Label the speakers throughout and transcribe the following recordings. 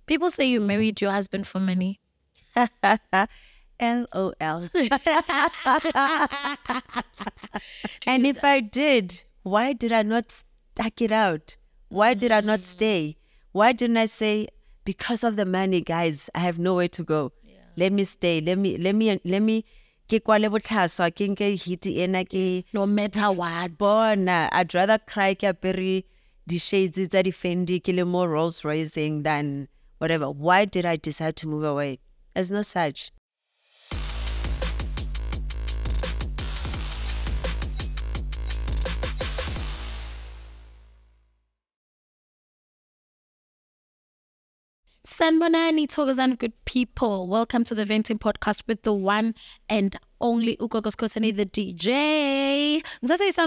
Speaker 1: People say you married your husband for money.
Speaker 2: LOL. And if I did, why did I not stuck it out? Why did I not stay? Why didn't I say, because of the money, guys, I have nowhere to go. Yeah. Let me stay. Let me ke kwale botlhaswa ke nke hit ena ke
Speaker 1: No matter what.
Speaker 2: Bona, I'd rather cry ke apere di shades tsa di Fendi ke le more Rolls Roycing than whatever. Why did I decide to move away? There's no such.
Speaker 1: Sanbonani, Togozan, good people. Welcome to the Venting Podcast with the one and only Ukokos Kosani, the DJ. Guys,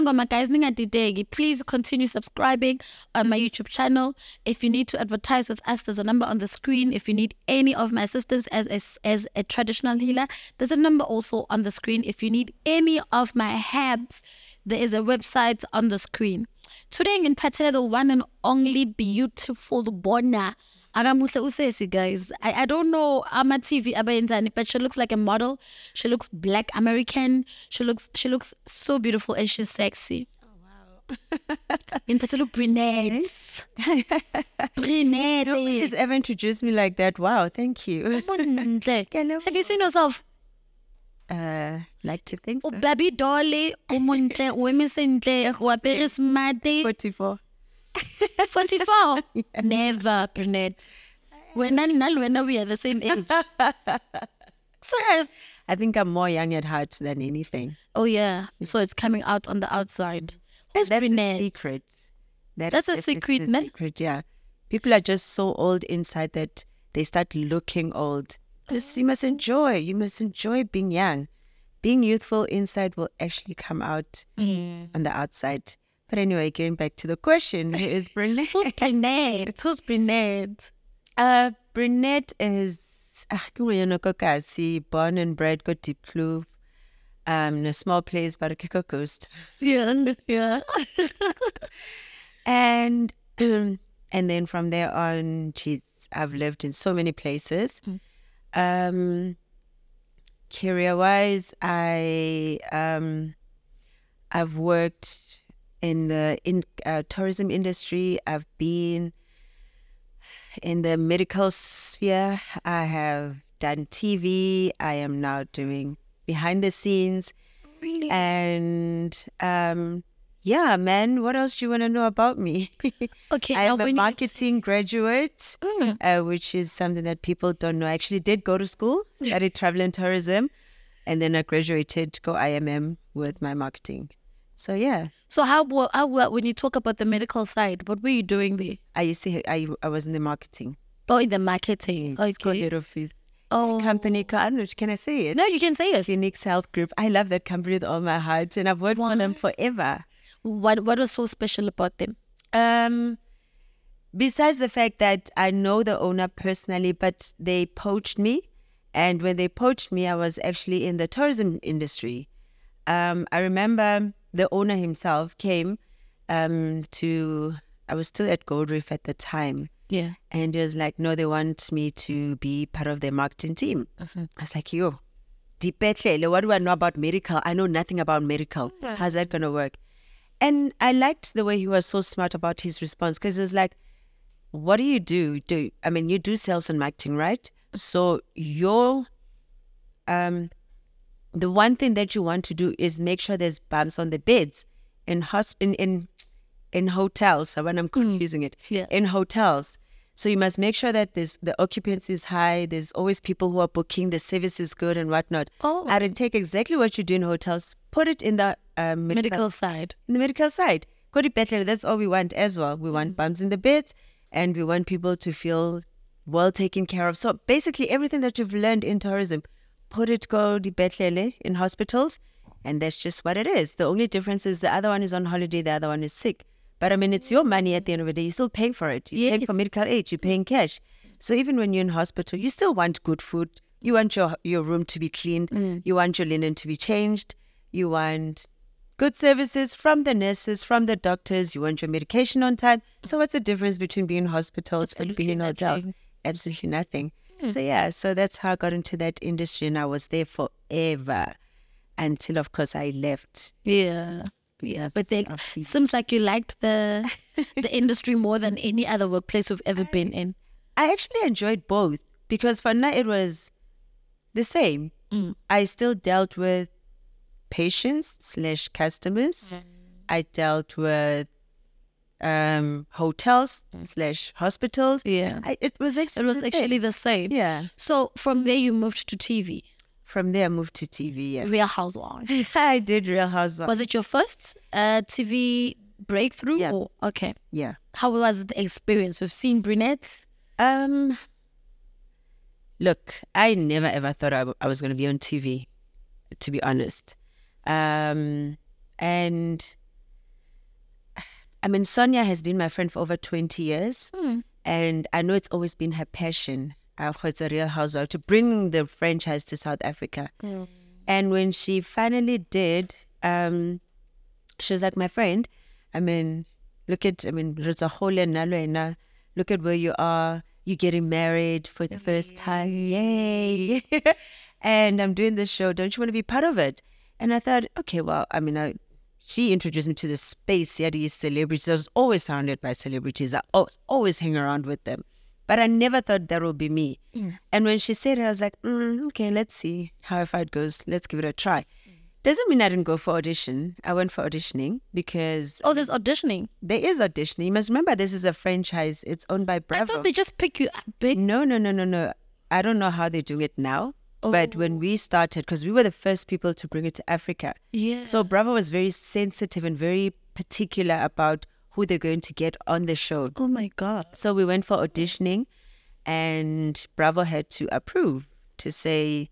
Speaker 1: please continue subscribing on my YouTube channel. If you need to advertise with us, there's a number on the screen. If you need any of my assistance as a traditional healer, there's a number also on the screen. If you need any of my herbs, there is a website on the screen. Today in Patela, the one and only beautiful Bona. Guys, I don't know Ama TV abayenzani, but she looks like a model. She looks black American. She looks so beautiful and she's sexy.
Speaker 2: Oh wow.
Speaker 1: In particular, Brinnette. Brinnette.
Speaker 2: Nobody's ever introduced me like that. Wow, thank you.
Speaker 1: Have you seen yourself?
Speaker 2: Like to think so.
Speaker 1: Baby dolly, umuntle, wemesentle, wapere smart.
Speaker 2: 44.
Speaker 1: 44? Yeah. Never, Brinnette. When we are the same age. Serious.
Speaker 2: I think I'm more young at heart than anything.
Speaker 1: Oh, yeah. So it's coming out on the outside. Who's
Speaker 2: That's
Speaker 1: Brinnette?
Speaker 2: a secret.
Speaker 1: That's a secret, no?
Speaker 2: Secret, yeah. People are just so old inside that they start looking old. Because you must enjoy being young. Being youthful inside will actually come out on the outside. But anyway, getting back to the question, who is Brinnette?
Speaker 1: Who's Brinnette? Who's Brinnette?
Speaker 2: Brinnette is born and bred, got deep kloof, in a small place, but a Coast.
Speaker 1: Yeah, yeah.
Speaker 2: And then from there on, I've lived in so many places. Career-wise, I've worked in the tourism industry. I've been in the medical sphere. I have done TV. I am now doing behind the scenes.
Speaker 1: Really?
Speaker 2: And yeah, man, what else do you want to know about me?
Speaker 1: Okay,
Speaker 2: I am a marketing graduate, which is something that people don't know. I actually did go to school, studied travel and tourism, and then I graduated to go IMM with my marketing. So yeah.
Speaker 1: So how when you talk about the medical side, what were you doing there?
Speaker 2: I was in the marketing.
Speaker 1: Oh, in the marketing.
Speaker 2: Yes,
Speaker 1: Okay.
Speaker 2: head office.
Speaker 1: Oh.
Speaker 2: Company, can I say it?
Speaker 1: No, you can say it.
Speaker 2: Phoenix Health Group. I love that company with all my heart, and I've worked for them forever.
Speaker 1: What was so special about them?
Speaker 2: Besides the fact that I know the owner personally, but they poached me. And when they poached me, I was actually in the tourism industry. I remember the owner himself came I was still at Gold Reef at the time.
Speaker 1: Yeah.
Speaker 2: And he was like, no, they want me to be part of their marketing team. I was like, yo, dipetlele, what do I know about medical? I know nothing about medical. How's that going to work? And I liked the way he was so smart about his response, because it was like, what do? You do sales and marketing, right? So the one thing that you want to do is make sure there's bumps on the beds in hotels. So when I'm confusing it, in hotels. So you must make sure that the occupancy is high. There's always people who are booking. The service is good and whatnot.
Speaker 1: Oh.
Speaker 2: I would take exactly what you do in hotels, put it in the
Speaker 1: Medical side.
Speaker 2: In the medical side. That's all we want as well. We want bumps in the beds, and we want people to feel well taken care of. So basically everything that you've learned in tourism, put it in hospitals, and that's just what it is. The only difference is the other one is on holiday, the other one is sick. But it's your money at the end of the day. You're still paying for it. You're paying for medical aid. You're paying cash. So even when you're in hospital, you still want good food. You want your room to be cleaned. You want your linen to be changed. You want good services from the nurses, from the doctors. You want your medication on time. So what's the difference between being in hospitals and being in hotels? absolutely nothing. So yeah, so that's how I got into that industry, and I was there forever until, of course, I left.
Speaker 1: Yeah. Yeah, but
Speaker 2: because
Speaker 1: then
Speaker 2: of TV.
Speaker 1: seems like you liked the industry more than any other workplace you've ever been in.
Speaker 2: I actually enjoyed both because for now it was the same. I still dealt with patients/customers. I dealt with hotels/hospitals.
Speaker 1: Yeah.
Speaker 2: It was
Speaker 1: Actually the same.
Speaker 2: Yeah.
Speaker 1: So from there you moved to TV,
Speaker 2: From there, I moved to TV. Yeah.
Speaker 1: Real Housewives.
Speaker 2: I did Real Housewives.
Speaker 1: Was it your first TV breakthrough?
Speaker 2: Yeah.
Speaker 1: Or, okay.
Speaker 2: Yeah.
Speaker 1: How was the experience? We've seen Brinnette.
Speaker 2: Look, I never ever thought I was going to be on TV, to be honest. And I mean, Sonia has been my friend for over 20 years. And I know it's always been her passion, it's a Real Housewife, to bring the franchise to South Africa. And when she finally did, she was like, my friend, I mean, look at where you are. You're getting married for the first time. Yay. And I'm doing this show. Don't you want to be part of it? And I thought, okay, well, I mean, she introduced me to this space, yeah, these celebrities. I was always surrounded by celebrities. I always hang around with them. But I never thought that would be me. And when she said it, I was like, okay, let's see how far it goes. Let's give it a try. Doesn't mean I didn't go for audition. I went for auditioning because...
Speaker 1: Oh, there's auditioning.
Speaker 2: There is auditioning. You must remember this is a franchise. It's owned by Bravo.
Speaker 1: I thought they just pick you up big.
Speaker 2: No. I don't know how they do it now. But when we started, because we were the first people to bring it to Africa.
Speaker 1: Yeah.
Speaker 2: So Bravo was very sensitive and very particular about who they're going to get on the show.
Speaker 1: Oh my God.
Speaker 2: So we went for auditioning and Bravo had to approve to say,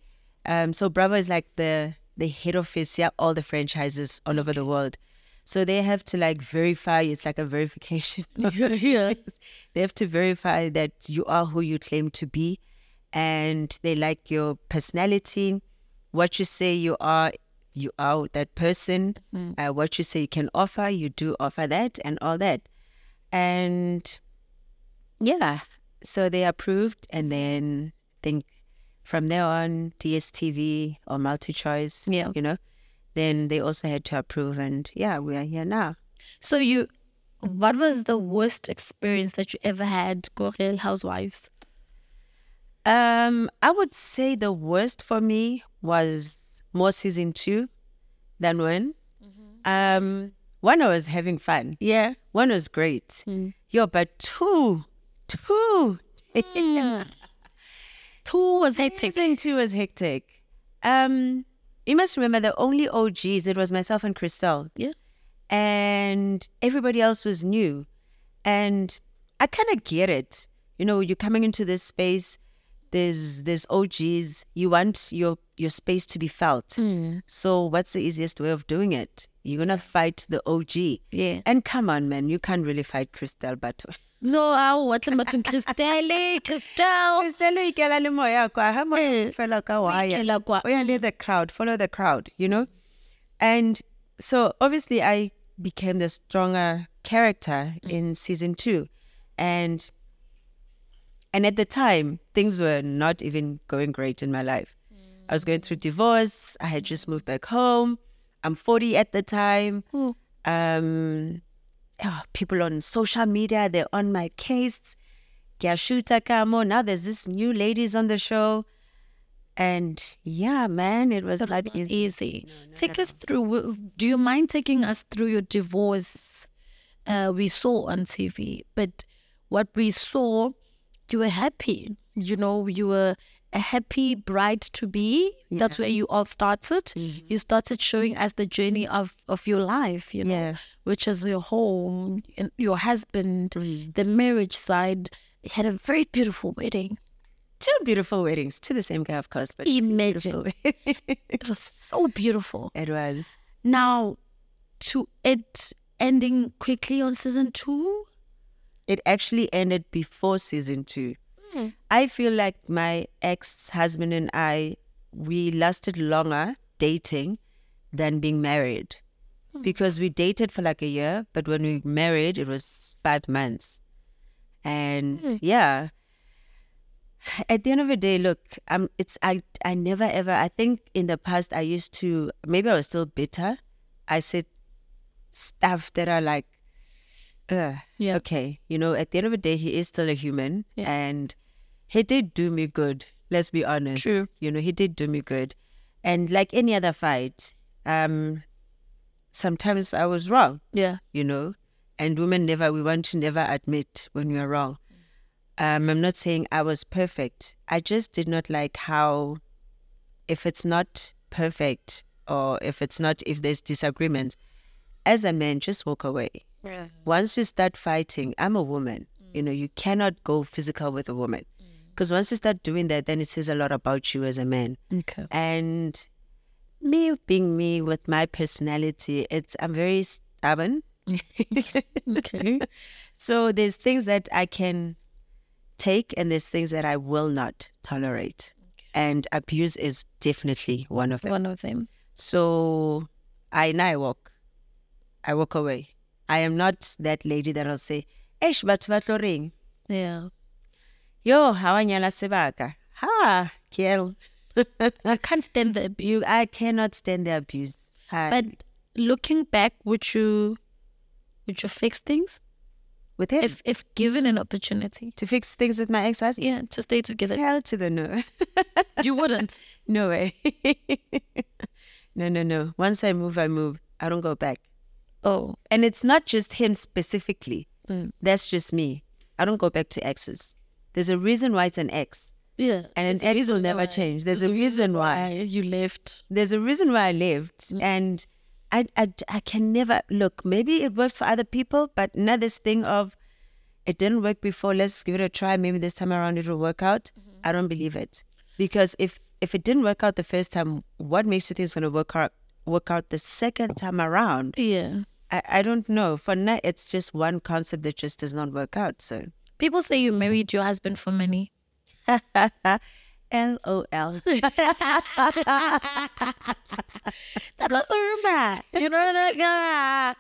Speaker 2: so Bravo is like the head office, yeah, all the franchises all over the world. So they have to like verify, it's like a verification.
Speaker 1: Yeah.
Speaker 2: They have to verify that you are who you claim to be. And they like your personality, what you say you are that person. What you say you can offer, you do offer that and all that. And yeah, so they approved, and then I think from there on, DSTV or MultiChoice, you know, then they also had to approve, and yeah, we are here now.
Speaker 1: So what was the worst experience that you ever had go Real Housewives?
Speaker 2: I would say the worst for me was more season 2 than 1. One, I was having fun.
Speaker 1: Yeah.
Speaker 2: One was great. But two.
Speaker 1: 2 was hectic.
Speaker 2: Season 2 was hectic. You must remember the only OGs, it was myself and Christelle.
Speaker 1: Yeah.
Speaker 2: And everybody else was new. And I kind of get it. You know, you're coming into this space, there's OGs, you want your space to be felt. So what's the easiest way of doing it? You're going to fight the OG.
Speaker 1: Yeah.
Speaker 2: And come on, man, you can't really fight Christelle, but...
Speaker 1: No, what's the matter? Christelle.
Speaker 2: Christelle, ikela le moya kwa, ha mo fela ka waya.
Speaker 1: Ikela kwa.
Speaker 2: Oya le the crowd, follow the crowd, you know? And so obviously I became the stronger character in season 2. And at the time, things were not even going great in my life. I was going through divorce. I had just moved back home. I'm 40 at the time. People on social media, they're on my case. Now there's this new ladies on the show. And yeah, man, it was not
Speaker 1: easy. Take us through. Do you mind taking us through your divorce? We saw on TV, but what we saw, you were happy. You know, you were a happy bride to be. Yeah. That's where you all started. You started showing us the journey of your life, you know, which is your home, your husband, the marriage side. You had a very beautiful wedding.
Speaker 2: 2 beautiful weddings to the same guy, of course. But
Speaker 1: imagine. It was so beautiful.
Speaker 2: It was.
Speaker 1: Now, to it ending quickly on season 2?
Speaker 2: It actually ended before season 2. I feel like my ex-husband and I, we lasted longer dating than being married. Because we dated for like a year, but when we married, it was 5 months. And yeah, at the end of the day, look, I never ever, I think in the past I used to, maybe I was still bitter. I said stuff that are like, okay, you know, at the end of the day, he is still a human, and he did do me good. Let's be honest.
Speaker 1: True.
Speaker 2: You know, he did do me good. And like any other fight, sometimes I was wrong.
Speaker 1: Yeah.
Speaker 2: You know, and we want to never admit when we are wrong. I'm not saying I was perfect. I just did not like how, if it's not perfect or if there's disagreements, as a man, just walk away.
Speaker 1: Yeah.
Speaker 2: Once you start fighting, I'm a woman. You know, you cannot go physical with a woman. Because once you start doing that, then it says a lot about you as a man.
Speaker 1: Okay.
Speaker 2: And me being me with my personality, I'm very stubborn.
Speaker 1: Okay.
Speaker 2: So there's things that I can take and there's things that I will not tolerate. Okay. And abuse is definitely one of them.
Speaker 1: One of them.
Speaker 2: So I walk away. I am not that lady that'll say, "Eish, batho ba tlo reng?"
Speaker 1: Yeah.
Speaker 2: Yo, ha wa nyala sebaka. Ha, kiel.
Speaker 1: I can't stand the abuse.
Speaker 2: I cannot stand the abuse.
Speaker 1: But looking back, would you fix things?
Speaker 2: With him?
Speaker 1: If given an opportunity.
Speaker 2: To fix things with my ex-husband?
Speaker 1: Yeah, to stay together.
Speaker 2: Hell to the no.
Speaker 1: You wouldn't?
Speaker 2: No way. No. Once I move. I don't go back.
Speaker 1: Oh.
Speaker 2: And it's not just him specifically. That's just me. I don't go back to exes. There's a reason why it's an ex.
Speaker 1: Yeah.
Speaker 2: And an ex will never change. There's a reason why.
Speaker 1: You left.
Speaker 2: There's a reason why I left. And I can never, look, maybe it works for other people, but not this thing of, it didn't work before, let's give it a try. Maybe this time around it will work out. I don't believe it. Because if it didn't work out the first time, what makes you think it's going to work out the second time around?
Speaker 1: Yeah.
Speaker 2: I don't know. For now, it's just one concept that just does not work out. So
Speaker 1: people say you married your husband for money.
Speaker 2: LOL.
Speaker 1: That was a rumor. You know that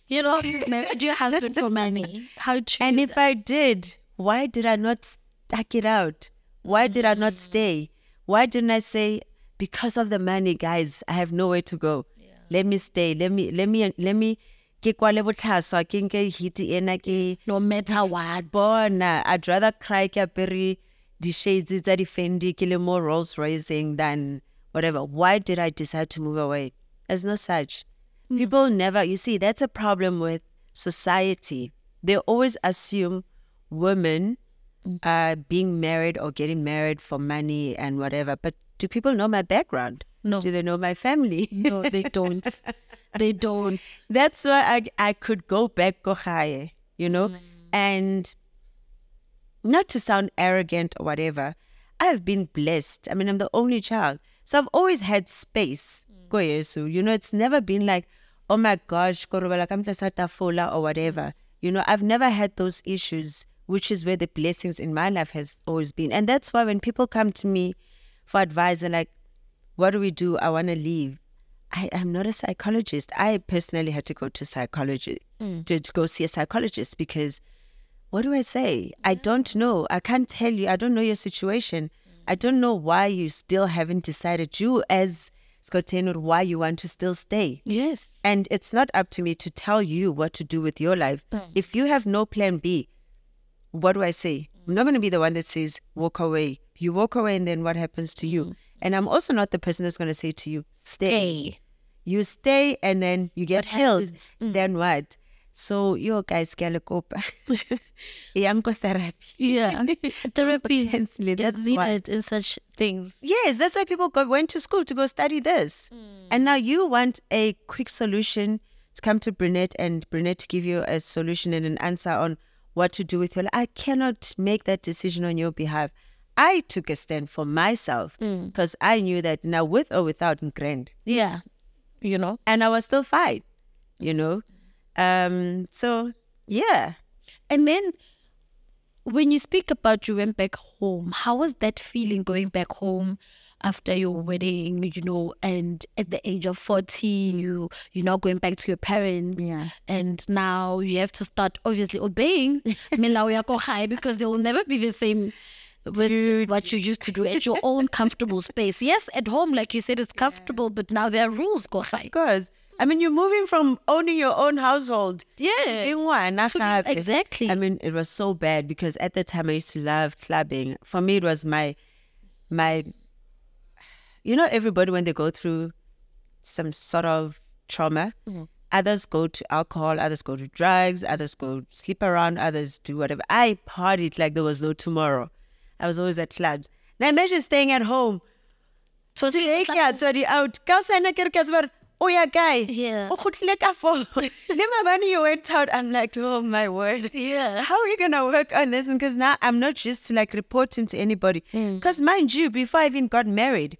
Speaker 1: you know, you married your husband for money. How true.
Speaker 2: And if I did, why did I not stack it out? Why did I not stay? Why didn't I say, because of the money, guys, I have nowhere to go. Yeah. Let me stay. Let me ke kwale botlhaswa ke nke hit ena ke
Speaker 1: no matter what.
Speaker 2: Bona, I'd rather cry ke apere di shades tsa di Fendi ke le more Rolls Roycing than whatever. Why did I decide to move away? There's no such. People never, you see, that's a problem with society. They always assume women are being married or getting married for money and whatever. But do people know my background?
Speaker 1: No.
Speaker 2: Do they know my family?
Speaker 1: No, they don't. They don't.
Speaker 2: That's why I could go back, go higher, you know? And not to sound arrogant or whatever, I've been blessed. I mean, I'm the only child. So I've always had space. Go Yesu. You know, it's never been like, oh my gosh, or whatever. You know, I've never had those issues, which is where the blessings in my life has always been. And that's why when people come to me for advice, they're like, what do we do? I want to leave. I'm not a psychologist. I personally had to go to psychology, to go see a psychologist, because what do I say? I don't know. I can't tell you. I don't know your situation. I don't know why you still haven't decided, you as Scotenur, why you want to still stay.
Speaker 1: Yes.
Speaker 2: And it's not up to me to tell you what to do with your life. If you have no plan B, what do I say? I'm not going to be the one that says, walk away. You walk away and then what happens to you? And I'm also not the person that's going to say to you, stay. You stay and then you get killed. Then what? So, yo guys, galakopa. Therapy.
Speaker 1: Yeah. Therapy is
Speaker 2: that's
Speaker 1: needed in such things.
Speaker 2: Yes, that's why people went to school to go study this. And now you want a quick solution to come to Brinnette and Brinnette to give you a solution and an answer on what to do with your life. I cannot make that decision on your behalf. I took a stand for myself because I knew that now with or without grand.
Speaker 1: Yeah. You know.
Speaker 2: And I was still fine, you know. So, yeah.
Speaker 1: And then when you speak about you went back home, how was that feeling going back home after your wedding, you know, and at the age of 40, you're now going back to your parents.
Speaker 2: Yeah.
Speaker 1: And now you have to start obviously obeying Milaو ya ko gae, because they will never be the same with what you used to do at your own comfortable space. Yes, at home, like you said, it's comfortable, but now there are rules, go
Speaker 2: Of course. I mean, you're moving from owning your own household
Speaker 1: Yeah.
Speaker 2: to being one.
Speaker 1: Exactly.
Speaker 2: I mean, it was so bad because at the time I used to love clubbing. For me, it was my, everybody when they go through some sort of trauma, others go to alcohol, others go to drugs, others go sleep around, others do whatever. I partied like there was no tomorrow. I was always at clubs. Now imagine staying at home.
Speaker 1: So
Speaker 2: Out. Oh yeah, guy.
Speaker 1: Yeah.
Speaker 2: You went out. I'm like, oh my word.
Speaker 1: Yeah.
Speaker 2: How are you gonna work on this? Because now I'm not just like reporting to anybody. Because mind you, before I even got married,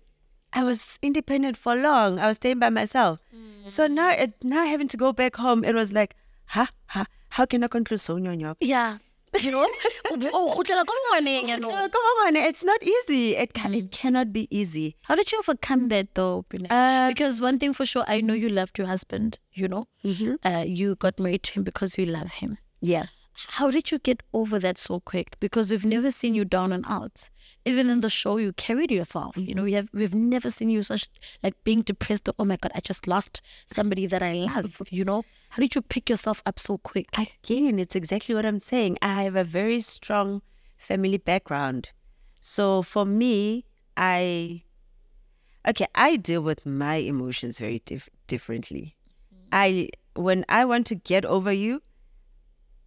Speaker 2: I was independent for long. I was staying by myself. So now having to go back home, it was like, how can I control Sonyo?
Speaker 1: Yeah. You know?
Speaker 2: Come on, it's not easy. It cannot be easy.
Speaker 1: How did you overcome that though, Brinnette? Because one thing for sure, I know you loved your husband, you know? You got married to him because you love him.
Speaker 2: Yeah.
Speaker 1: How did you get over that so quick? Because we've never seen you down and out. Even in the show, you carried yourself. You know, we've never seen you such like being depressed. Or, oh my God, I just lost somebody that I love. You know, how did you pick yourself up so quick?
Speaker 2: Again, it's exactly what I'm saying. I have a very strong family background, so for me, I deal with my emotions very differently. When I want to get over you,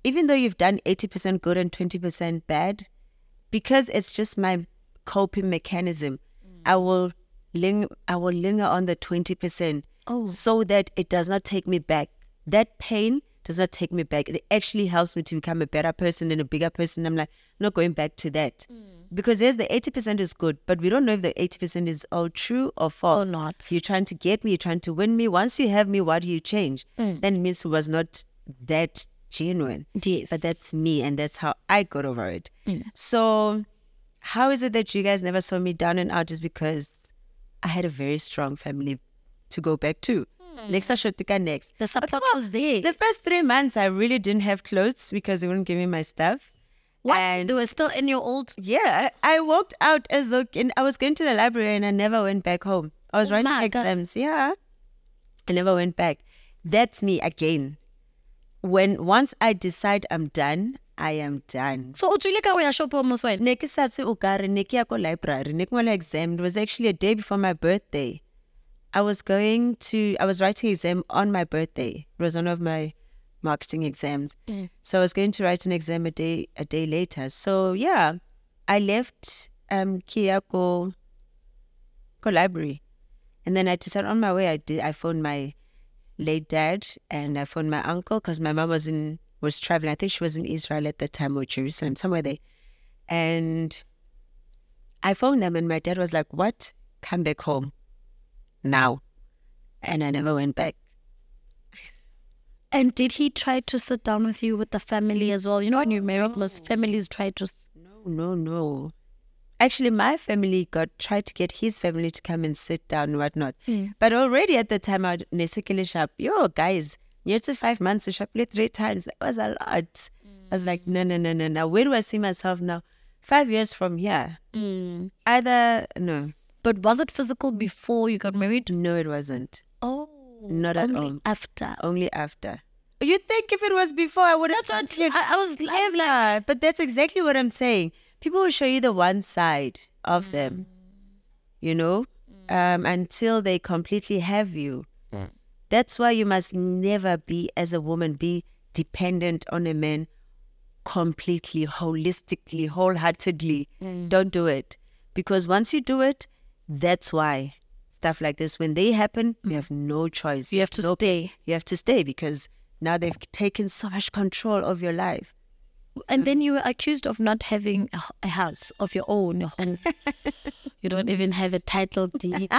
Speaker 2: even though you've done 80% good and 20% bad, because it's just my coping mechanism, I will linger on the 20% so that it does not take me back. That pain does not take me back. It actually helps me to become a better person and a bigger person. I'm like, not going back to that. Because yes, the 80% is good, but we don't know if the 80% is all true or false.
Speaker 1: Or not.
Speaker 2: You're trying to get me, you're trying to win me. Once you have me, why do you change? Then it means it was not that genuine.
Speaker 1: Yes.
Speaker 2: But that's me, and that's how I got over it. So how is it that you guys never saw me down and out? Is because I had a very strong family to go back to. Next.
Speaker 1: The support was there.
Speaker 2: The first 3 months I really didn't have clothes because they wouldn't give me my stuff.
Speaker 1: What?
Speaker 2: And
Speaker 1: They were still in your old...
Speaker 2: yeah, I walked out as though I was going to the library and I never went back home. I was writing
Speaker 1: my God.
Speaker 2: exams. Yeah, I never went back. That's me again. Once I decide I'm done, I am done.
Speaker 1: So, uya shop almost when?
Speaker 2: Ne ke sa tswe o ka re ne ke ya ko library, ne ke ngola exam. It was actually a day before my birthday. I was writing exam on my birthday. It was one of my marketing exams. So I was going to write an exam a day later. So yeah, I left Kia ko library. And then I decided on my way, I phoned my late dad and I phoned my uncle because my mom was traveling. I think she was in Israel at the time, or Jerusalem, somewhere there. And I phoned them and my dad was like, what? Come back home now. And I never went back.
Speaker 1: And did he try to sit down with you with the family as well? You know, when you're married, most families try to...
Speaker 2: No. Actually, my family tried to get his family to come and sit down and whatnot. But already at the time, I was yo, guys, near to 5 months, we sharply 3 times. That was a lot. I was like, no. Now, where do I see myself now? 5 years from here. Either, no.
Speaker 1: But was it physical before you got married?
Speaker 2: No, it wasn't.
Speaker 1: Oh.
Speaker 2: Not at all.
Speaker 1: After.
Speaker 2: Only after. You think if it was before, I would have...
Speaker 1: That's what I was like...
Speaker 2: But that's exactly what I'm saying. People will show you the one side of them, you know, until they completely have you. That's why you must never be, as a woman, be dependent on a man completely, holistically, wholeheartedly. Don't do it. Because once you do it, that's why stuff like this, when they happen, you have no choice.
Speaker 1: You have to stay.
Speaker 2: You have to stay because now they've taken so much control of your life.
Speaker 1: And then you were accused of not having a house of your own. You don't even have a title deed.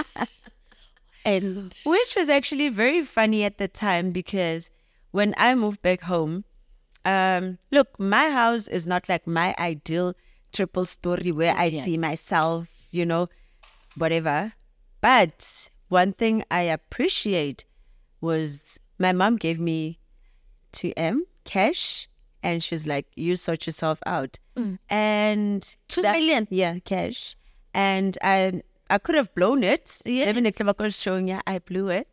Speaker 1: And
Speaker 2: which was actually very funny at the time because when I moved back home, look, my house is not like my ideal triple story where I see myself, you know, whatever. But one thing I appreciate was my mom gave me 2M cash. And she's like, you sort yourself out. and
Speaker 1: 2 million.
Speaker 2: Yeah, cash. And I could have blown it.
Speaker 1: Yes.
Speaker 2: Even the clever was showing, yeah, I blew it.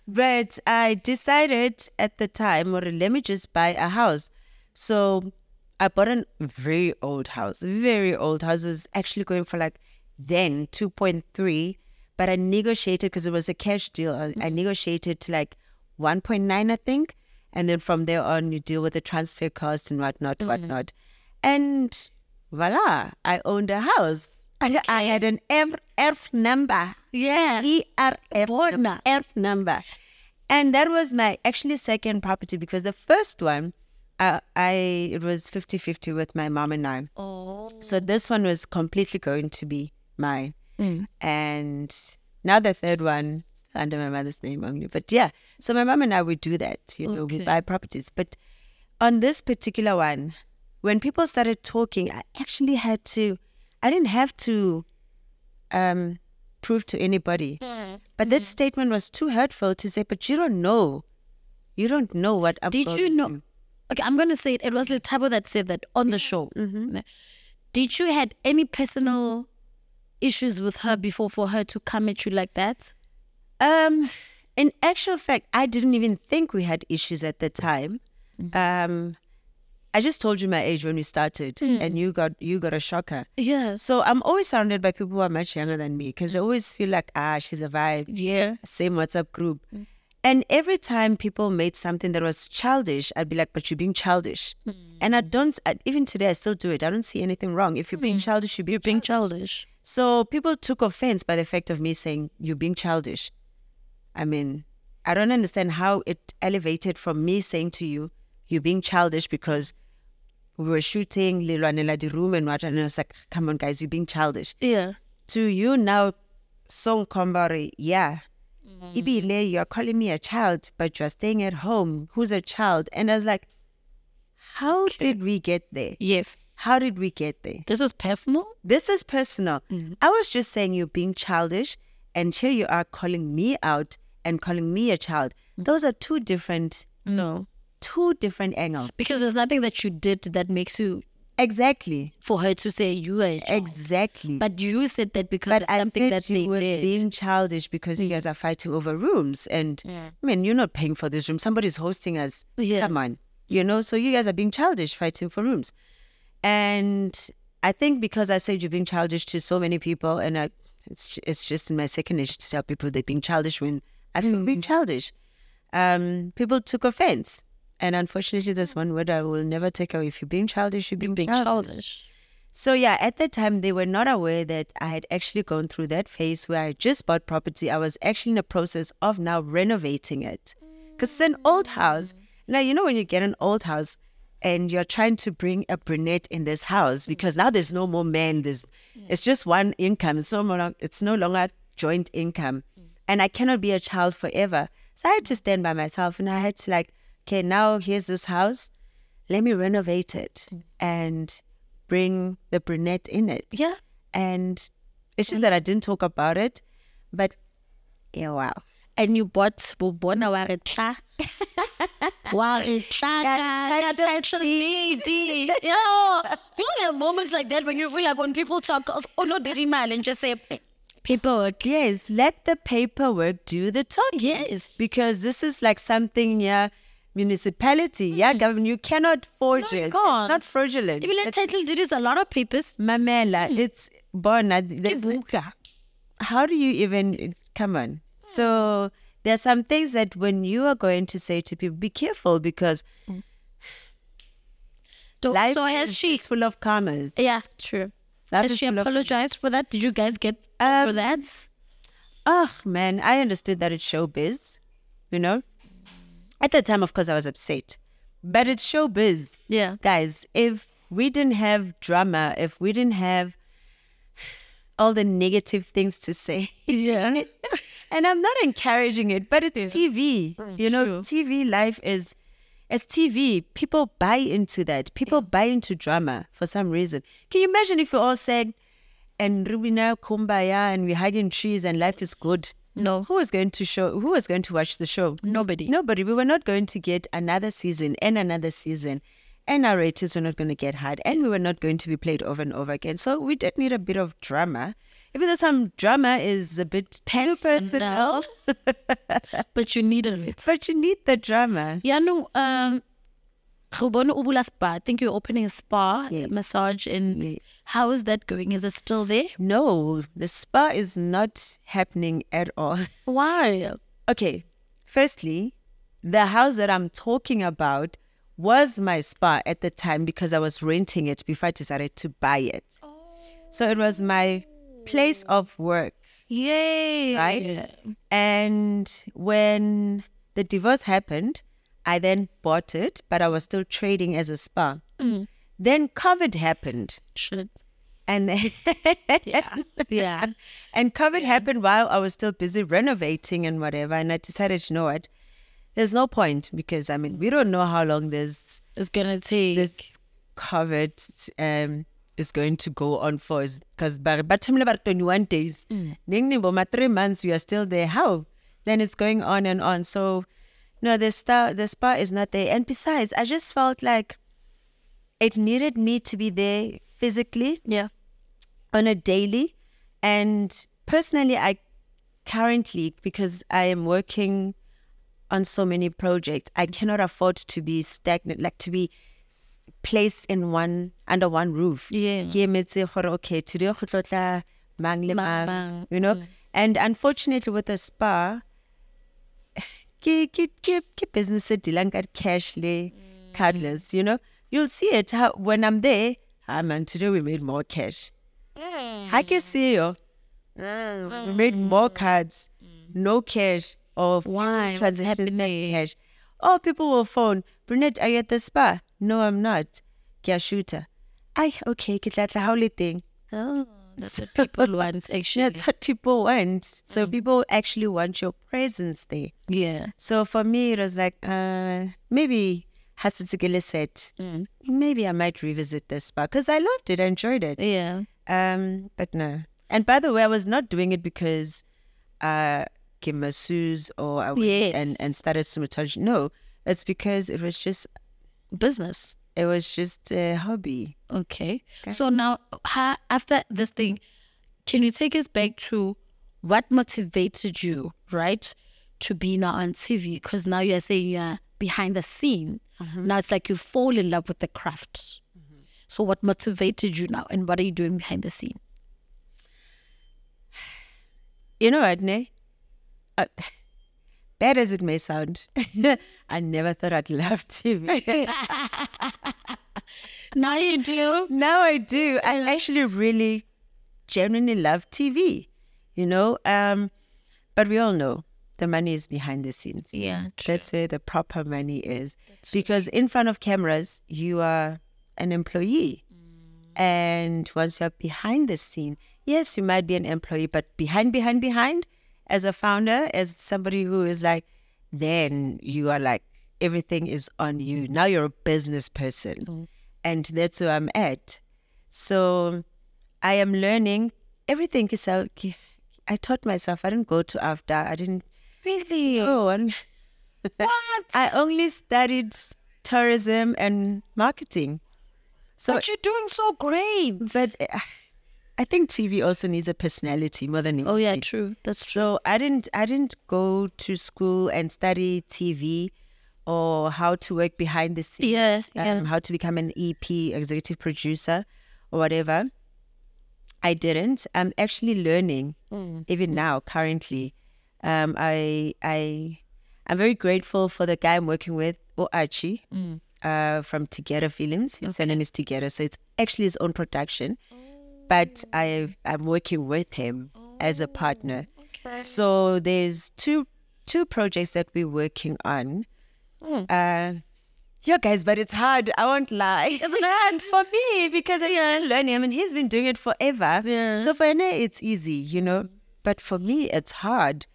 Speaker 2: But I decided at the time, or let me just buy a house. So I bought a very old house. Very old house. It was actually going for like then 2.3, but I negotiated because it was a cash deal. I negotiated to like 1.9, I think. And then from there on, you deal with the transfer cost and whatnot. And voila, I owned a house. I had an ERF number.
Speaker 1: Yeah.
Speaker 2: ERF number. And that was my actually second property, because the first one, it was 50-50 with my mom and I.
Speaker 1: Oh.
Speaker 2: So this one was completely going to be mine. And now the third one, under my mother's name only. But yeah, so my mom and I would do that, we buy properties. But on this particular one, when people started talking, I didn't have to prove to anybody. But that statement was too hurtful to say, but you don't know what I'm
Speaker 1: Did you know? Okay, I'm going to say it was Letabo that said that on the show. Did you had any personal issues with her before for her to come at you like that?
Speaker 2: In actual fact, I didn't even think we had issues at the time. I just told you my age when we started, and you got a shocker.
Speaker 1: Yeah.
Speaker 2: So I'm always surrounded by people who are much younger than me, because I always feel like, she's a vibe.
Speaker 1: Yeah.
Speaker 2: Same WhatsApp group. And every time people made something that was childish, I'd be like, but you're being childish. And even today, I still do it. I don't see anything wrong. If you're being childish, you're being
Speaker 1: childish.
Speaker 2: So people took offense by the fact of me saying, you're being childish. I mean, I don't understand how it elevated from me saying to you, you're being childish, because we were shooting Lilwanela the room and what, and I was like, come on guys, you're being childish.
Speaker 1: Yeah.
Speaker 2: To you now, song Kombari, yeah. Ibile, you're calling me a child, but you're staying at home. Who's a child? And I was like, how did we get there?
Speaker 1: Yes.
Speaker 2: How did we get there?
Speaker 1: This is personal?
Speaker 2: This is personal. I was just saying you're being childish, and here you are calling me out and calling me a child. Those are two different angles.
Speaker 1: Because there's nothing that you did that makes you
Speaker 2: exactly
Speaker 1: for her to say you are a child.
Speaker 2: Exactly.
Speaker 1: But you said that because it's something that they
Speaker 2: were
Speaker 1: did.
Speaker 2: Being childish because you guys are fighting over rooms, and I mean, you're not paying for this room. Somebody's hosting us. Come on, So you guys are being childish, fighting for rooms. And I think because I said you're being childish to so many people, and it's just in my second nature to tell people they're being childish when I think being childish. People took offense. And unfortunately, there's one word I will never take away. If you're being childish, you're being childish. So yeah, at that time, they were not aware that I had actually gone through that phase where I just bought property. I was actually in the process of now renovating it. Because it's an old house. Now, when you get an old house and you're trying to bring a Brinnette in this house, because now there's no more men. It's just one income. It's no longer joint income. And I cannot be a child forever. So I had to stand by myself, and I had to okay, now here's this house. Let me renovate it and bring the Brinnette in it.
Speaker 1: Yeah.
Speaker 2: And it's just that I didn't talk about it. But, yeah, wow.
Speaker 1: And you bought Bubona Waretla. Title deed. You have moments like that when you feel like when people talk, oh no, did email and just say paperwork.
Speaker 2: Yes, let the paperwork do the talking.
Speaker 1: Yes.
Speaker 2: Because this is like something, municipality, government, you cannot forge it. It's not fraudulent.
Speaker 1: Even title deed is a lot of papers.
Speaker 2: Mamela, it's born. How do you even, come on. So there are some things that when you are going to say to people, be careful, because life is full of karmas.
Speaker 1: Yeah, true. Has she apologized for that? Did you guys get for that?
Speaker 2: Oh, man, I understood that it's showbiz, At the time, of course, I was upset. But it's showbiz.
Speaker 1: Yeah.
Speaker 2: Guys, if we didn't have drama, if we didn't have all the negative things to say.
Speaker 1: Yeah.
Speaker 2: And I'm not encouraging it, but it's TV.
Speaker 1: True.
Speaker 2: TV life is TV. People buy into that. People buy into drama for some reason. Can you imagine if we all said, and Rubina, Kumbaya, and we're hiding trees and life is good?
Speaker 1: No.
Speaker 2: Who was going to watch the show?
Speaker 1: Nobody.
Speaker 2: We were not going to get another season and another season. and our ratings were not going to get hard, and we were not going to be played over and over again. So we did need a bit of drama, even though some drama is a bit too personal.
Speaker 1: But you needed it.
Speaker 2: But you need the drama.
Speaker 1: Yeah, no, spa. I think you're opening a spa,
Speaker 2: Yes.
Speaker 1: massage, and
Speaker 2: Yes.
Speaker 1: how is that going? Is it still there?
Speaker 2: No, the spa is not happening at all.
Speaker 1: Why?
Speaker 2: Okay, firstly, the house that I'm talking about was my spa at the time because I was renting it before I decided to buy it. So it was my place of work,
Speaker 1: Yay!
Speaker 2: right? And when the divorce happened, I then bought it, but I was still trading as a spa. Then COVID happened.
Speaker 1: Shit.
Speaker 2: And then
Speaker 1: Yeah.
Speaker 2: and COVID happened while I was still busy renovating and whatever. And I decided, you know what? There's no point because, I mean, we don't know how long
Speaker 1: It's gonna take.
Speaker 2: this COVID is going to go on for. Because by 21 days, 3 months, we are still there. How? Then it's going on and on. So, no, the spa is not there. And besides, I just felt like it needed me to be there physically.
Speaker 1: Yeah.
Speaker 2: On a daily. And personally, I currently, because I am working on so many projects, I cannot afford to be stagnant, like to be placed in under one roof.
Speaker 1: Yeah.
Speaker 2: Okay, today go tla mang le mang,
Speaker 1: Mang.
Speaker 2: you know. And unfortunately, with the spa, ke business dealing at cash le cardless, you know. You'll see it when I'm there. Man, today we made more cash. I can see you. We made more cards, no cash, or
Speaker 1: Why? What's
Speaker 2: transactions in
Speaker 1: happening?
Speaker 2: cash. Oh, people will phone. Brinnette, are you at the spa? No, I'm not. Kya shooter. Okay, ke tla tla ha o le teng.
Speaker 1: Oh, that's what people want, actually.
Speaker 2: That's what people want. So people actually want your presence there.
Speaker 1: Yeah.
Speaker 2: So for me, it was like, maybe Hasitsigele said, maybe I might revisit this spa because I loved it, I enjoyed it.
Speaker 1: Yeah.
Speaker 2: But no. And by the way, I was not doing it because Kim masseuse or I went
Speaker 1: Yes.
Speaker 2: and started somatology. No, it's because it was just
Speaker 1: Business.
Speaker 2: a hobby.
Speaker 1: Okay. So now, after this thing, can you take us back to what motivated you, right, to be now on TV? Because now you're saying you're behind the scene. Now it's like you fall in love with the craft. So what motivated you now, and what are you doing behind the scene?
Speaker 2: You know what, Ne? Bad as it may sound, I never thought I'd love TV.
Speaker 1: Now you do.
Speaker 2: Now I do. I actually really genuinely love TV, you know. But we all know the money is behind the scenes.
Speaker 1: Yeah, true.
Speaker 2: That's where the proper money is. Because in front of cameras, you are an employee. And once you're behind the scene, yes, you might be an employee, but behind, as a founder, as somebody who is like, then you are like, everything is on you. Now you're a business person. And that's where I'm at. So I am learning everything. I taught myself. I didn't go to after. I didn't.
Speaker 1: Really?
Speaker 2: Oh,
Speaker 1: What?
Speaker 2: I only studied tourism and marketing. So,
Speaker 1: But you're doing so great.
Speaker 2: but I think TV also needs a personality more than
Speaker 1: Oh yeah,
Speaker 2: anything.
Speaker 1: true. That's true.
Speaker 2: So I didn't go to school and study TV or how to work behind the scenes.
Speaker 1: Yes, yeah.
Speaker 2: How to become an EP, executive producer, or whatever. I didn't. I'm actually learning even now, currently. I'm very grateful for the guy I'm working with, Archie, from Together Films. His name is Together, so it's actually his own production. But I'm working with him as a partner.
Speaker 1: Okay.
Speaker 2: So there's two projects that we're working on. Yeah, guys, but it's hard. I won't lie.
Speaker 1: It's hard.
Speaker 2: For me, because I'm still learning. I mean, he's been doing it forever.
Speaker 1: Yeah.
Speaker 2: So for him, it's easy, you know. But for me, it's hard.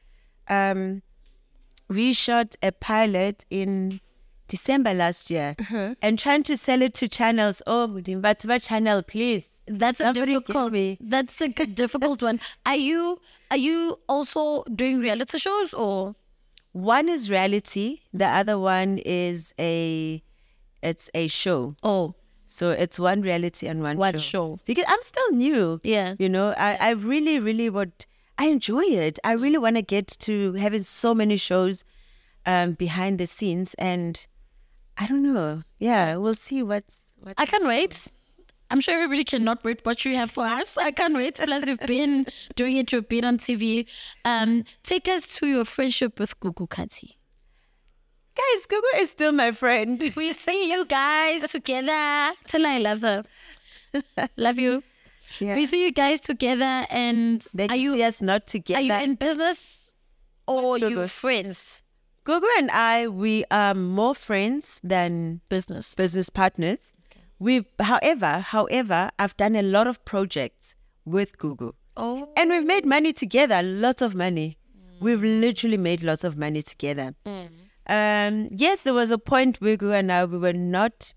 Speaker 2: We shot a pilot in December last year and trying to sell it to channels. Oh, Mudimba channel, please.
Speaker 1: That's a
Speaker 2: Somebody give
Speaker 1: difficult.
Speaker 2: me.
Speaker 1: That's the difficult one. Are you also doing reality shows or?
Speaker 2: One is reality. The other one is a It's a show.
Speaker 1: Oh,
Speaker 2: So it's one reality and one
Speaker 1: show.
Speaker 2: Because I'm still new.
Speaker 1: Yeah.
Speaker 2: You know, I really, really I enjoy it. I really want to get to having so many shows behind the scenes. And I don't know. Yeah, we'll see what's
Speaker 1: I can't wait. I'm sure everybody cannot wait what you have for us. I can't wait. Plus, you've been doing it. You've been on TV. Take us to your friendship with Gugu Kati.
Speaker 2: Guys, Gugu is still my friend.
Speaker 1: We see you guys together. Tell her I love her. Love you.
Speaker 2: Yeah.
Speaker 1: We see you guys together, and
Speaker 2: Then you see us not together.
Speaker 1: Are you in business or
Speaker 2: Gugu.
Speaker 1: you friends?
Speaker 2: Gugu and I, we are more friends than
Speaker 1: Business
Speaker 2: partners. However, I've done a lot of projects with Gugu.
Speaker 1: Oh.
Speaker 2: And we've made money together, lots of money. We've literally made lots of money together. Yes, there was a point where Gugu and I, we were not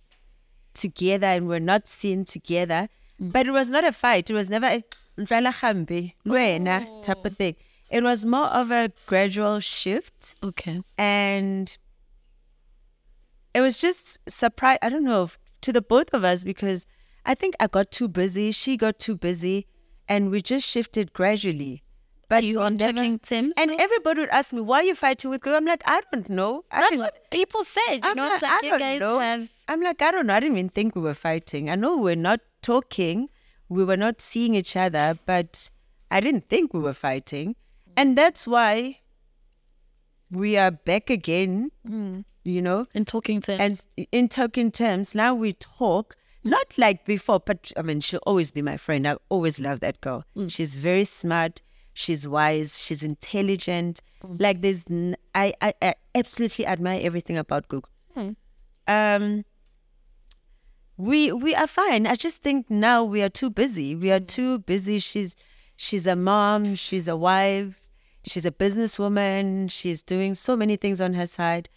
Speaker 2: together and we're not seen together. But it was not a fight. It was never a type of thing. It was more of a gradual shift.
Speaker 1: Okay.
Speaker 2: And it was just surprise. I don't know, to the both of us, because I think I got too busy. She got too busy. And we just shifted gradually. But
Speaker 1: are you on talking terms?
Speaker 2: And everybody would ask me, why are you fighting with Gugu? I'm like, I don't know.
Speaker 1: That's what people said. You know, it's like you guys have...
Speaker 2: I'm like, I don't know. I didn't even think we were fighting. I know we're not talking. We were not seeing each other, but I didn't think we were fighting. And that's why we are back again, you know.
Speaker 1: In talking terms.
Speaker 2: And in talking terms, now we talk, not like before, but I mean, she'll always be my friend. I always love that girl. She's very smart. She's wise. She's intelligent. Like I absolutely admire everything about Gugu. We are fine. I just think now we are too busy. We are too busy. She's a mom. She's a wife. She's a businesswoman. She's doing so many things on her side.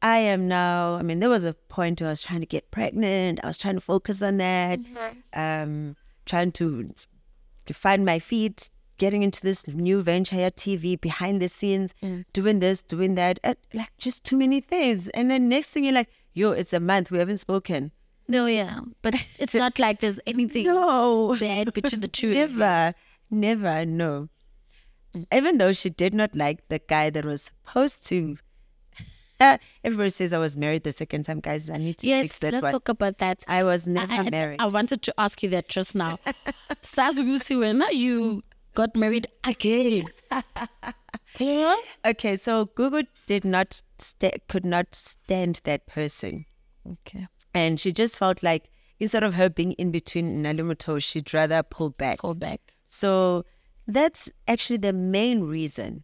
Speaker 2: I am now, I mean, there was a point where I was trying to get pregnant. I was trying to focus on that. Trying to find my feet, getting into this new venture here, TV, behind the scenes, doing this, doing that. Like just too many things. And then next thing you're like, yo, it's a month. We haven't spoken.
Speaker 1: No, yeah. But it's not like there's anything bad between the two.
Speaker 2: Never, no. Even though she did not like the guy that was supposed to. Everybody says I was married the second time. Guys, I need to fix that.
Speaker 1: Yes, let's talk about that.
Speaker 2: I was never married.
Speaker 1: I wanted to ask you that just now. Sazugusi, when you got married again.
Speaker 2: Okay, so Gugu could not stand that person.
Speaker 1: Okay.
Speaker 2: And she just felt like instead of her being in between Nalumuto, she'd rather pull back. So that's actually the main reason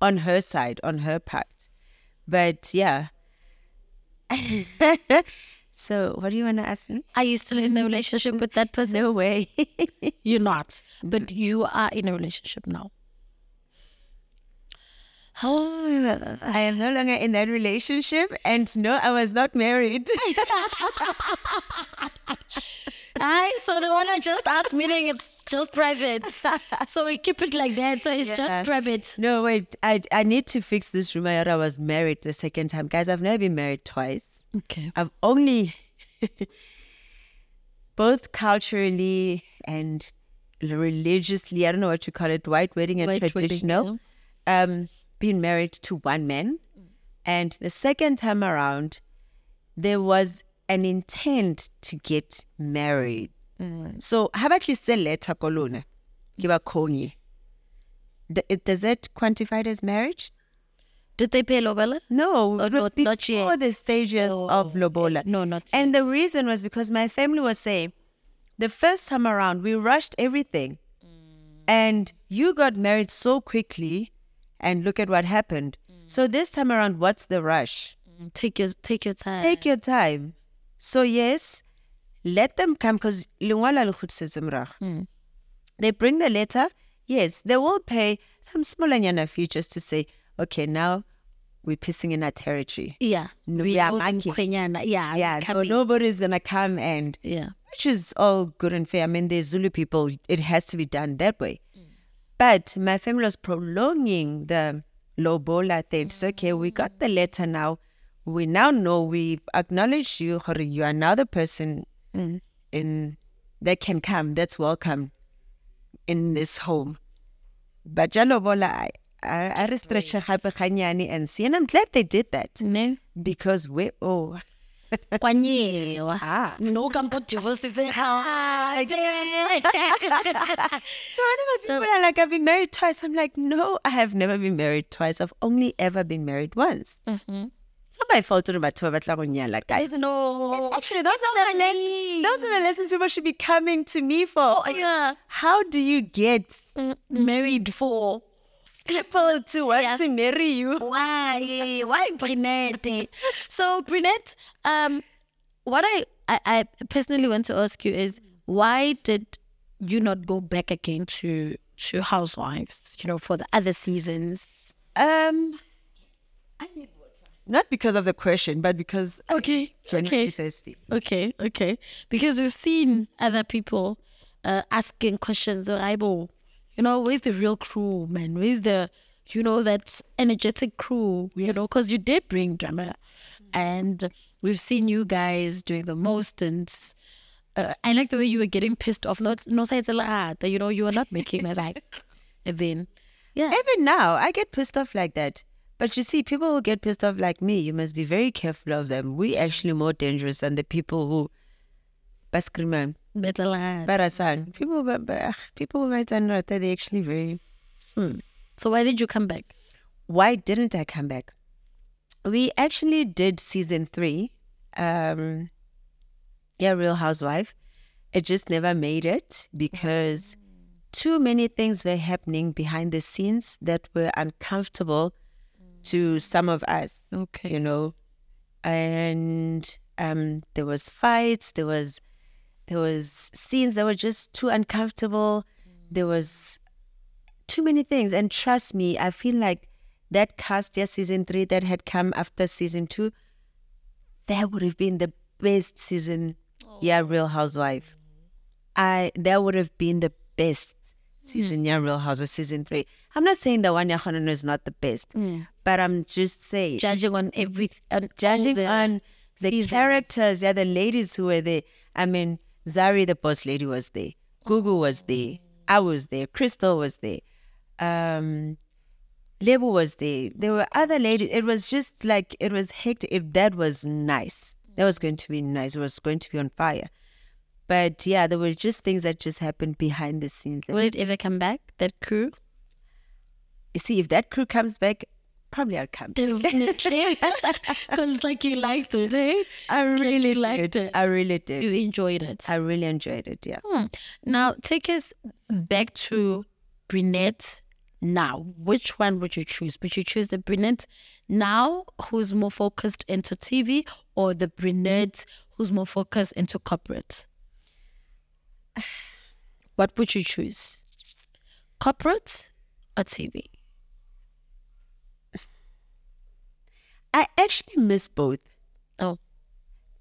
Speaker 2: on her side, on her part. But yeah. So what do you want to ask me?
Speaker 1: Are you still in a relationship with that person?
Speaker 2: No way.
Speaker 1: You're not. But you are in a relationship now.
Speaker 2: I am no longer in that relationship, and no, I was not married.
Speaker 1: So the one I just asked, meaning it's just private. So we keep it like that. So it's just private.
Speaker 2: No, wait. I need to fix this rumor that I was married the second time. Guys, I've never been married twice.
Speaker 1: Okay.
Speaker 2: I've only, both culturally and religiously, I don't know what you call it, white wedding and traditional, been married to one man. And the second time around, there was an intent to get married. So, how about you say letter kolona? Kiba konye. Does that quantify it as marriage?
Speaker 1: Did they pay lobola?
Speaker 2: No, it was
Speaker 1: not
Speaker 2: before
Speaker 1: yet.
Speaker 2: the stages of lobola.
Speaker 1: No, not
Speaker 2: And
Speaker 1: yet.
Speaker 2: the reason was because my family was saying, the first time around, we rushed everything. And you got married so quickly, and look at what happened. So this time around, what's the rush?
Speaker 1: Take your time.
Speaker 2: Take your time. So yes, let them come, because they bring the letter. Yes, they will pay some smaller fee just to say, okay, now we're pissing in our territory.
Speaker 1: Yeah.
Speaker 2: Yeah, so nobody's gonna come and which is all good and fair. I mean, there's Zulu people, it has to be done that way. But my family was prolonging the lobola thing. So okay, we got the letter now. we now know, we've acknowledged you, gore you are now the person in that can come, that's welcome in this home. But jalo bola, I stretch and see, and I'm glad they did that.
Speaker 1: Ne?
Speaker 2: Because we
Speaker 1: Kwanyewa. No campo divorce.
Speaker 2: So whenever people are like, I've been married twice, I'm like, no, I have never been married twice. I've only ever been married once. It's not my fault to guys.
Speaker 1: No.
Speaker 2: Actually, those are the lessons people should be coming to me for.
Speaker 1: Oh, yeah.
Speaker 2: How do you get
Speaker 1: Married for.
Speaker 2: people to want to marry you?
Speaker 1: Why? Why Brinnette? So Brinnette, what I personally want to ask you is, why did you not go back again to Housewives, for the other seasons?
Speaker 2: I need water. Not because of the question, but because genuinely thirsty.
Speaker 1: Okay. Because we've seen other people asking questions, where's the real crew, man? Where's the, that energetic crew, because you did bring drama. And we've seen you guys doing the most. And I like the way you were getting pissed off. No sides that, you were not making us like, and then, yeah.
Speaker 2: Even now, I get pissed off like that. But you see, people who get pissed off like me, you must be very careful of them. We're actually more dangerous than the people who baskriman.
Speaker 1: Better lad.
Speaker 2: Barasan. People who might not, they're actually very.
Speaker 1: So why did you come back?
Speaker 2: Why didn't I come back? We actually did season 3. Real Housewife. It just never made it because too many things were happening behind the scenes that were uncomfortable to some of us.
Speaker 1: Okay.
Speaker 2: And there was fights, there was scenes that were just too uncomfortable. There was too many things. And trust me, I feel like that cast, season 3 that had come after season 2, that would have been the best season. Real Housewife. That would have been the best season. Real Housewife season 3. I'm not saying the one Yahonono is not the best, but I'm just saying
Speaker 1: Judging on
Speaker 2: on the characters, the ladies who were there. I mean, Zari, the boss lady, was there. Gugu was there. I was there. Crystal was there. Lebu was there. There were other ladies. It was just like, it was hectic. That was nice. That was going to be nice. It was going to be on fire. But there were just things that just happened behind the scenes.
Speaker 1: Will it ever come back, that crew?
Speaker 2: You see, if that crew comes back, probably I'll come back.
Speaker 1: Definitely. Because you liked it, eh?
Speaker 2: I really liked it. I really did.
Speaker 1: You enjoyed it.
Speaker 2: I really enjoyed it, yeah.
Speaker 1: Now, take us back to Brinnette now. Which one would you choose? Would you choose the Brinnette now who's more focused into TV, or the Brinnette who's more focused into corporate? What would you choose? Corporate or TV?
Speaker 2: I actually miss both.
Speaker 1: Oh.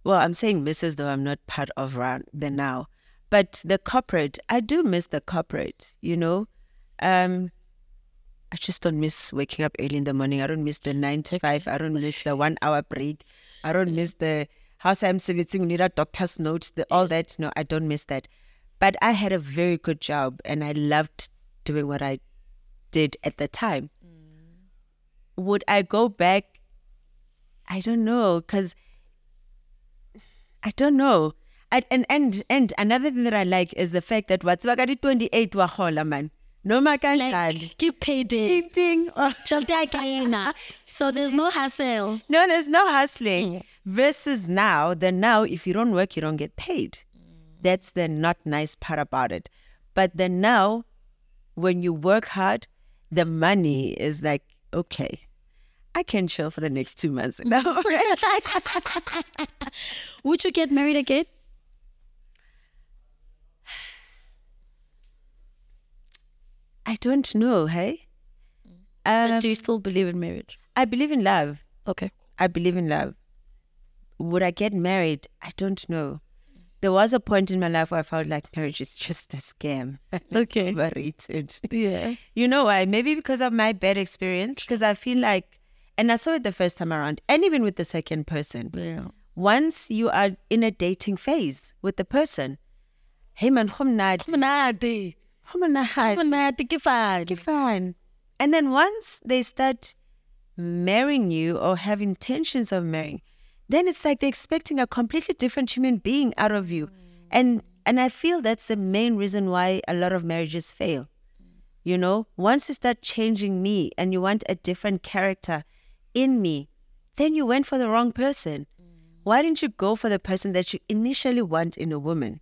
Speaker 2: Well, I'm saying miss as though I'm not part of the now. But the corporate, I do miss the corporate, I just don't miss waking up early in the morning. I don't miss the 9 to 5. I don't miss the 1 hour break. I don't miss the house I'm sitting, need a doctor's note, all that. No, I don't miss that. But I had a very good job and I loved doing what I did at the time. Would I go back? I don't know, because I don't know. And another thing that I like is the fact that what's 28 wa hola man. No
Speaker 1: Like, you paid it.
Speaker 2: Ting.
Speaker 1: So there's no hassle.
Speaker 2: No, there's no hustling. Versus now, if you don't work, you don't get paid. That's the not nice part about it. But then now, when you work hard, the money is like, okay, I can chill for the next 2 months.
Speaker 1: Would you get married again?
Speaker 2: I don't know, hey?
Speaker 1: But do you still believe in marriage?
Speaker 2: I believe in love.
Speaker 1: Okay.
Speaker 2: I believe in love. Would I get married? I don't know. There was a point in my life where I felt like marriage is just a scam.
Speaker 1: Okay.
Speaker 2: Overrated.
Speaker 1: Yeah.
Speaker 2: You know why? Maybe because of my bad experience. Because I feel like, And I saw it the first time around, and even with the second person.
Speaker 1: Yeah.
Speaker 2: Once you are in a dating phase with the person, hey man,
Speaker 1: Ke fine.
Speaker 2: fine. And then once they start marrying you or have intentions of marrying, then it's like they're expecting a completely different human being out of you. And I feel that's the main reason why a lot of marriages fail. You know, once you start changing me and you want a different character in me, then you went for the wrong person. Why didn't you go for the person that you initially want in a woman?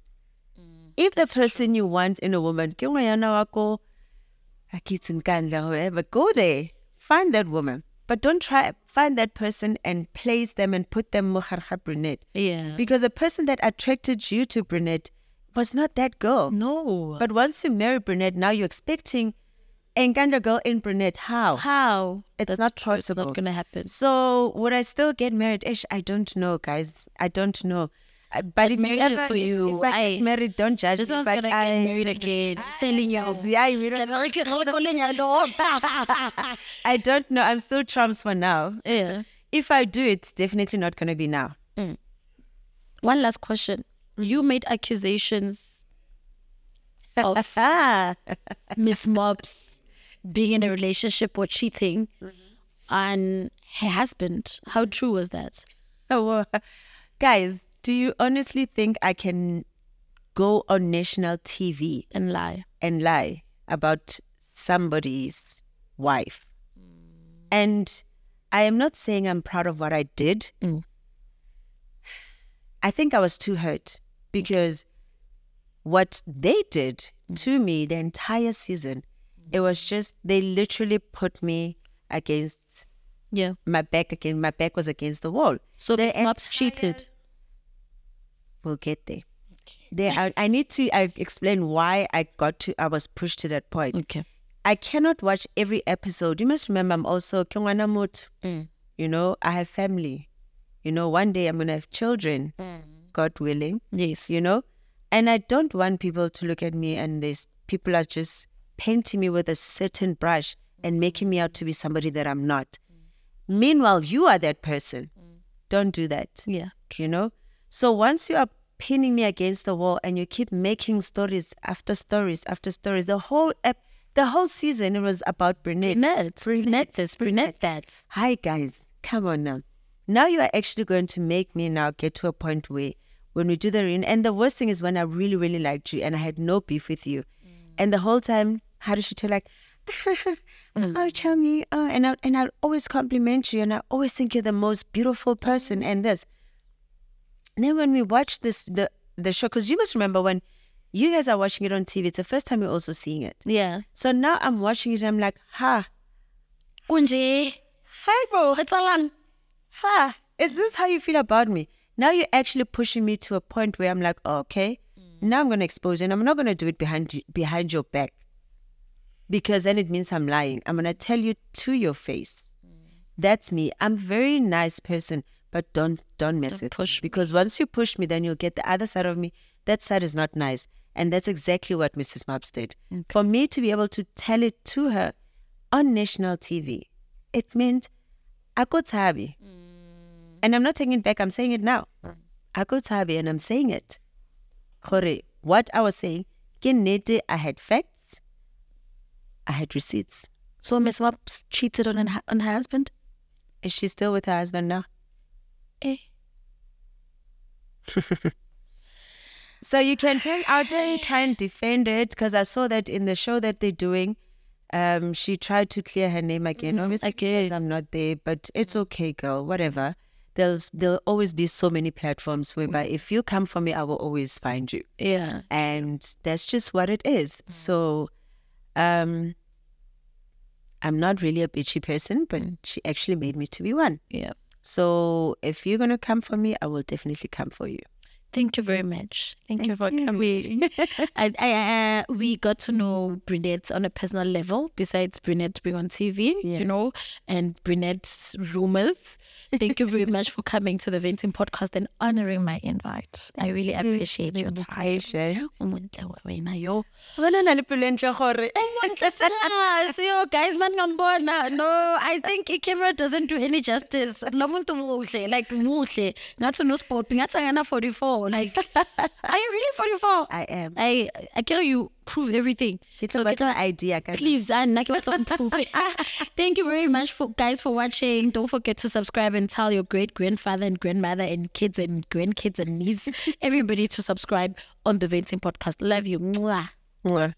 Speaker 2: If the person you want in a woman, but go there, find that woman. But don't try find that person and place them and put them mojarha Brinnette.
Speaker 1: Yeah.
Speaker 2: Because the person that attracted you to Brinnette was not that girl.
Speaker 1: No.
Speaker 2: But once you marry Brinnette, now you're expecting a Nganda girl in Brinnette. How?
Speaker 1: How?
Speaker 2: It's not possible.
Speaker 1: It's not going to happen.
Speaker 2: So would I still get married? Ish, I don't know, guys. I don't know. But if
Speaker 1: marriage is for you.
Speaker 2: If I get married, don't judge
Speaker 1: This
Speaker 2: me.
Speaker 1: one's
Speaker 2: But
Speaker 1: going to get married again. Telling you.
Speaker 2: Yeah, you don't. I don't know. I'm still trumps for now.
Speaker 1: Yeah.
Speaker 2: If I do, it's definitely not going to be now.
Speaker 1: One last question. You made accusations of Miss Mobs being in a relationship or cheating on her husband. How true was that?
Speaker 2: Oh, guys, do you honestly think I can go on national TV
Speaker 1: And lie.
Speaker 2: and lie about somebody's wife? And I am not saying I'm proud of what I did. I think I was too hurt because what they did to me the entire season, it was just, they literally put me against my back again. My back was against the wall.
Speaker 1: So Miss Mobs cheated.
Speaker 2: We'll get there. I need to explain why I was pushed to that point.
Speaker 1: Okay.
Speaker 2: I cannot watch every episode. You must remember I'm also Kyongwana Mut. You know, I have family. You know, one day I'm going to have children, God willing.
Speaker 1: Yes.
Speaker 2: You know, and I don't want people to look at me and people are just painting me with a certain brush and making me out to be somebody that I'm not. Meanwhile, you are that person. Don't do that.
Speaker 1: Yeah.
Speaker 2: You know? So once you are pinning me against the wall and you keep making stories after stories after stories, the whole season, it was about Brinnette.
Speaker 1: Brinnette this, Brinnette that.
Speaker 2: Hi, guys. Come on now. Now you are actually going to make me now get to a point where when we do the reunion, and the worst thing is when I really, really liked you and I had no beef with you. And the whole time, how does she tell like, oh, tell me, and I'll always compliment you and I always think you're the most beautiful person and this. And then when we watch the show, because you must remember when you guys are watching it on TV, it's the first time you're also seeing it.
Speaker 1: Yeah.
Speaker 2: So now I'm watching it and I'm like,
Speaker 1: Kunje.
Speaker 2: hi bro,
Speaker 1: Ha.
Speaker 2: is this how you feel about me? Now you're actually pushing me to a point where I'm like, oh, okay, now I'm going to expose you and I'm not going to do it behind your back. Because then it means I'm lying. I'm going to tell you to your face. That's me. I'm a very nice person, but don't mess with me. Because once you push me, then you'll get the other side of me. That side is not nice. And that's exactly what Mrs. Mobs did. Okay. For me to be able to tell it to her on national TV, it meant ako tabi. And I'm not taking it back. I'm saying it now. Ako tabi, and I'm saying it. What I was saying, I had facts. I had receipts.
Speaker 1: So Miss Mobs cheated on her husband?
Speaker 2: Is she still with her husband now? So you can come out there and try and defend it, because I saw that in the show that they're doing, she tried to clear her name again. Obviously, because I'm not there, but it's okay, girl. Whatever. There'll always be so many platforms whereby if you come for me, I will always find you.
Speaker 1: Yeah.
Speaker 2: And that's just what it is. So, I'm not really a bitchy person, but she actually made me to be one.
Speaker 1: Yeah.
Speaker 2: So if you're going to come for me, I will definitely come for you.
Speaker 1: Thank you very much. Thank you for coming. We got to know Brinnette on a personal level, besides Brinnette being on TV, you know, and Brinnette's rumors. Thank you very much for coming to the Venting podcast and honoring my invite. I really appreciate your time. See you guys, man. No, I think camera doesn't do any justice. Like, not to no sport, 44. Like, are you really 44?
Speaker 2: I am.
Speaker 1: I care you prove everything.
Speaker 2: Get an idea.
Speaker 1: Please, I prove it. Thank you very much for watching. Don't forget to subscribe and tell your great grandfather and grandmother and kids and grandkids and niece, everybody to subscribe on the Venting podcast. Love you. Mwah.
Speaker 2: Mwah.